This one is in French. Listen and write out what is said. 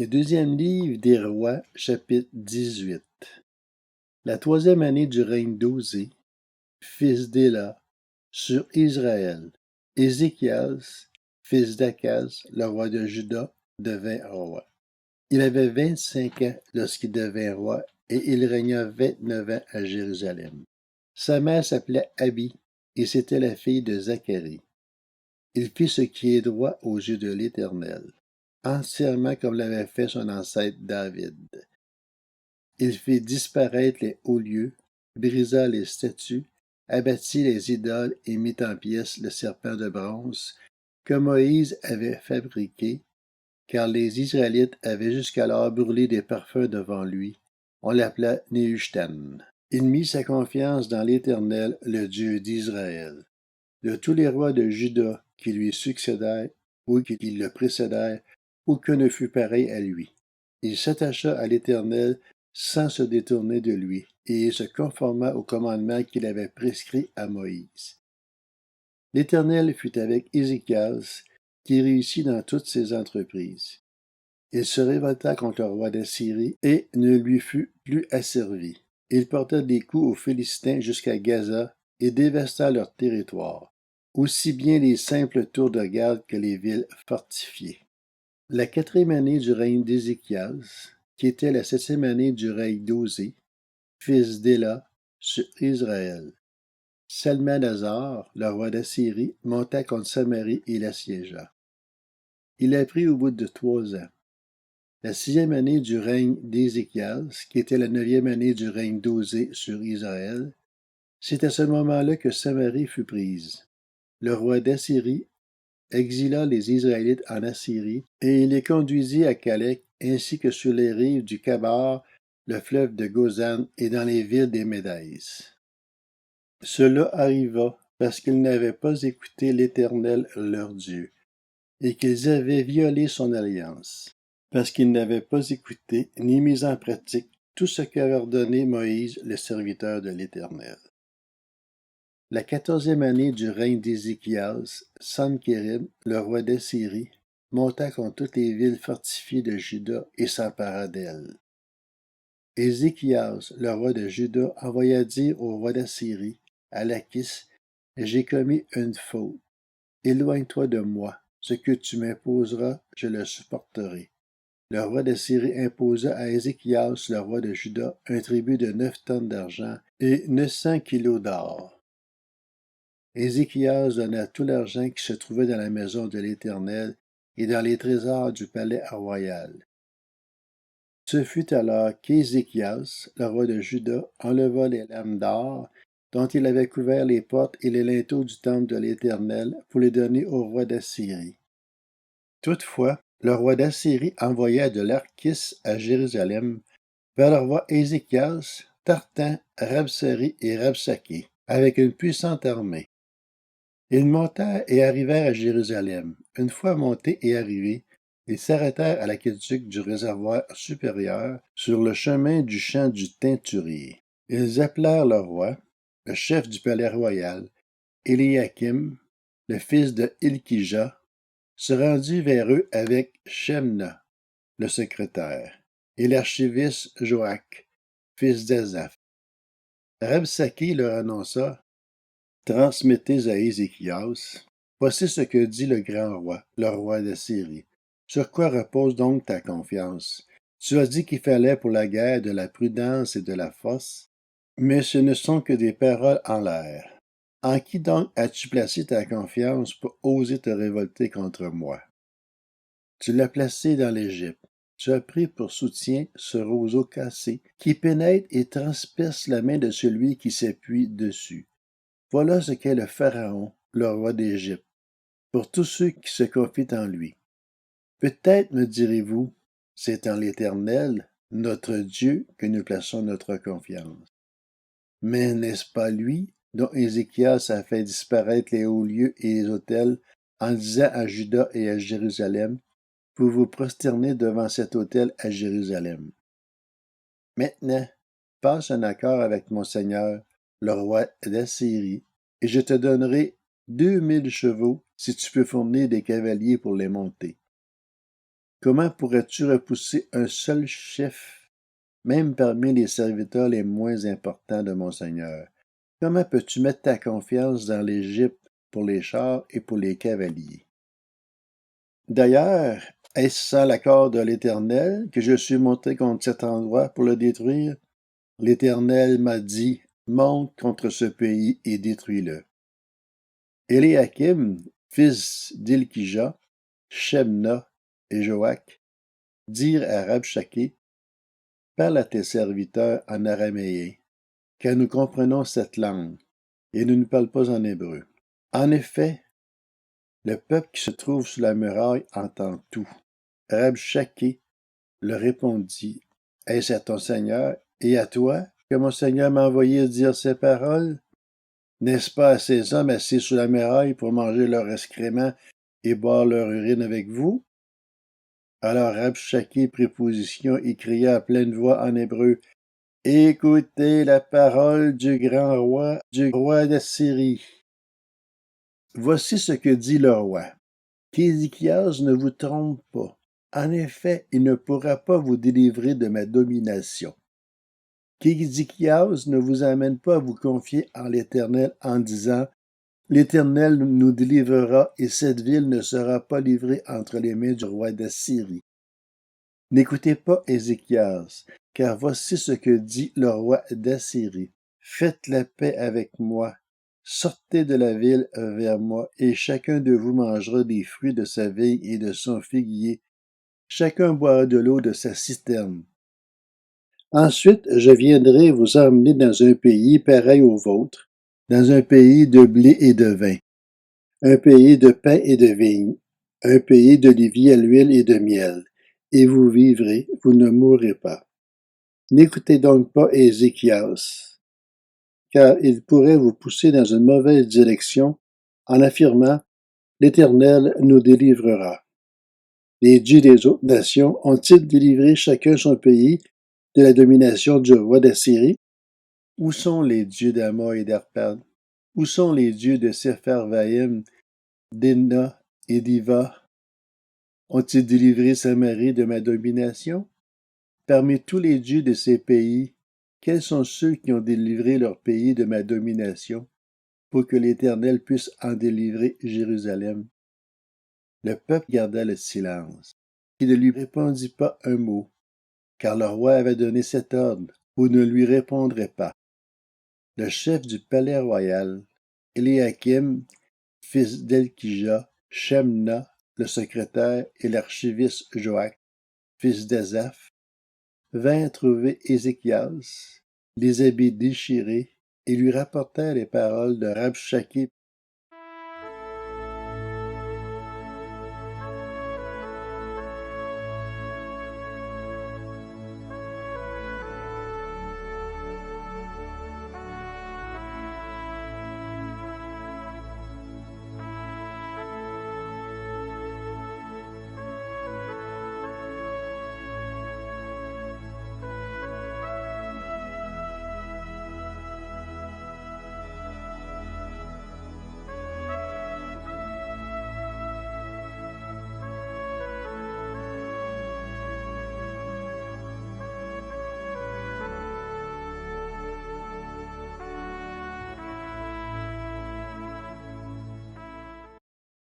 Le deuxième livre des Rois, chapitre 18. La troisième année du règne d'Osée, fils d'Éla, sur Israël, Ézéchias, fils d'Akaz, le roi de Juda, devint roi. Il avait 25 ans lorsqu'il devint roi, et il régna 29 ans à Jérusalem. Sa mère s'appelait Abi, et c'était la fille de Zacharie. Il fit ce qui est droit aux yeux de l'Éternel, entièrement comme l'avait fait son ancêtre David. Il fit disparaître les hauts lieux, brisa les statues, abattit les idoles et mit en pièces le serpent de bronze que Moïse avait fabriqué, car les Israélites avaient jusqu'alors brûlé des parfums devant lui. On l'appela Nehushtan. Il mit sa confiance dans l'Éternel, le Dieu d'Israël. De tous les rois de Juda qui lui succédèrent, ou qui le précédèrent, aucun ne fut pareil à lui. Il s'attacha à l'Éternel sans se détourner de lui, et il se conforma au commandement qu'il avait prescrit à Moïse. L'Éternel fut avec Ézéchias, qui réussit dans toutes ses entreprises. Il se révolta contre le roi d'Assyrie et ne lui fut plus asservi. Il porta des coups aux Philistins jusqu'à Gaza et dévasta leur territoire, aussi bien les simples tours de garde que les villes fortifiées. La quatrième année du règne d'Ézéchias, qui était la septième année du règne d'Osée, fils d'Éla, sur Israël. Salmanasar, le roi d'Assyrie, monta contre Samarie et l'assiégea. Il la prit au bout de 3 ans. La sixième année du règne d'Ézéchias, qui était la neuvième année du règne d'Osée sur Israël, c'est à ce moment-là que Samarie fut prise. Le roi d'Assyrie exila les Israélites en Assyrie, et il les conduisit à Calech, ainsi que sur les rives du Kabar, le fleuve de Gozan, et dans les villes des Médès. Cela arriva parce qu'ils n'avaient pas écouté l'Éternel leur Dieu, et qu'ils avaient violé son alliance, parce qu'ils n'avaient pas écouté ni mis en pratique tout ce qu'avait ordonné Moïse, le serviteur de l'Éternel. La 14e année du règne d'Ézéchias, Sankérib, le roi d'Assyrie, monta contre toutes les villes fortifiées de Juda et s'empara d'elles. Ézéchias, le roi de Juda, envoya dire au roi d'Assyrie, à Lachis, « J'ai commis une faute. Éloigne-toi de moi. Ce que tu m'imposeras, je le supporterai. » Le roi d'Assyrie imposa à Ézéchias, le roi de Juda, un tribut de 9 tonnes d'argent et 900 kilos d'or. Ézéchias donna tout l'argent qui se trouvait dans la maison de l'Éternel et dans les trésors du palais royal. Ce fut alors qu'Ézéchias, le roi de Juda, enleva les lames d'or dont il avait couvert les portes et les linteaux du temple de l'Éternel pour les donner au roi d'Assyrie. Toutefois, le roi d'Assyrie envoya de l'Archis à Jérusalem vers le roi Ézéchias, Tartan, Rabsari et Rabsaké, avec une puissante armée. Ils montèrent et arrivèrent à Jérusalem. Une fois montés et arrivés, ils s'arrêtèrent à l'aqueduc du réservoir supérieur, sur le chemin du champ du teinturier. Ils appelèrent le roi, le chef du palais royal, Éliakim, le fils de Hilkija, se rendit vers eux avec Shemna, le secrétaire, et l'archiviste Joach, fils d'Azaph. Rabsaki leur annonça: Transmettez à Ézéchias, voici ce que dit le grand roi, le roi d'Assyrie. Sur quoi repose donc ta confiance? Tu as dit qu'il fallait pour la guerre de la prudence et de la force, mais ce ne sont que des paroles en l'air. En qui donc as-tu placé ta confiance pour oser te révolter contre moi? Tu l'as placé dans l'Égypte. Tu as pris pour soutien ce roseau cassé qui pénètre et transperce la main de celui qui s'appuie dessus. Voilà ce qu'est le Pharaon, le roi d'Égypte, pour tous ceux qui se confient en lui. Peut-être me direz-vous, c'est en l'Éternel, notre Dieu, que nous plaçons notre confiance. Mais n'est-ce pas lui dont Ézéchias a fait disparaître les hauts lieux et les autels en disant à Juda et à Jérusalem, vous vous prosternez devant cet autel à Jérusalem. Maintenant, passe un accord avec mon Seigneur, le roi d'Assyrie, et je te donnerai 2000 chevaux si tu peux fournir des cavaliers pour les monter. Comment pourrais-tu repousser un seul chef, même parmi les serviteurs les moins importants de mon Seigneur? Comment peux-tu mettre ta confiance dans l'Égypte pour les chars et pour les cavaliers? D'ailleurs, est-ce sans l'accord de l'Éternel que je suis monté contre cet endroit pour le détruire? L'Éternel m'a dit, monte contre ce pays et détruis-le. Éliakim, fils d'Ilkija, Shebna et Joach dirent à Rabshakeh, parle à tes serviteurs en araméen, car nous comprenons cette langue, et ne nous parle pas en hébreu. En effet, le peuple qui se trouve sous la muraille entend tout. Rabshakeh leur répondit, est-ce à ton Seigneur et à toi que mon Seigneur m'a envoyé dire ces paroles? N'est-ce pas à ces hommes assis sous la muraille pour manger leur excrément et boire leur urine avec vous? Alors Rabshakeh prit position et cria à pleine voix en hébreu, écoutez la parole du grand roi, du roi d'Assyrie. Voici ce que dit le roi. Qu'Ézéchias ne vous trompe pas. En effet, il ne pourra pas vous délivrer de ma domination. Qu'Ézéchias ne vous amène pas à vous confier en l'Éternel en disant, l'Éternel nous délivrera et cette ville ne sera pas livrée entre les mains du roi d'Assyrie. N'écoutez pas Ézéchias, car voici ce que dit le roi d'Assyrie. Faites la paix avec moi. Sortez de la ville vers moi, et chacun de vous mangera des fruits de sa vigne et de son figuier. Chacun boira de l'eau de sa citerne. Ensuite, je viendrai vous emmener dans un pays pareil au vôtre, dans un pays de blé et de vin, un pays de pain et de vigne, un pays d'oliviers à l'huile et de miel, et vous vivrez, vous ne mourrez pas. N'écoutez donc pas Ézéchias, car il pourrait vous pousser dans une mauvaise direction en affirmant l'Éternel nous délivrera. Les dieux des autres nations ont-ils délivré chacun son pays de la domination du roi d'Assyrie? Où sont les dieux d'Amon et d'Arpad? Où sont les dieux de Sepharvaïm, d'Enna et d'Iva? Ont-ils délivré Samarie de ma domination? Parmi tous les dieux de ces pays, quels sont ceux qui ont délivré leur pays de ma domination, pour que l'Éternel puisse en délivrer Jérusalem? Le peuple garda le silence. Il ne lui répondit pas un mot, car le roi avait donné cet ordre, vous ne lui répondrez pas. Le chef du palais royal, Éliakim, fils d'Elkija, Shemna, le secrétaire, et l'archiviste Joach, fils d'Azaph, vint trouver Ézéchias, les habits déchirés, et lui rapportèrent les paroles de Rabshakeh,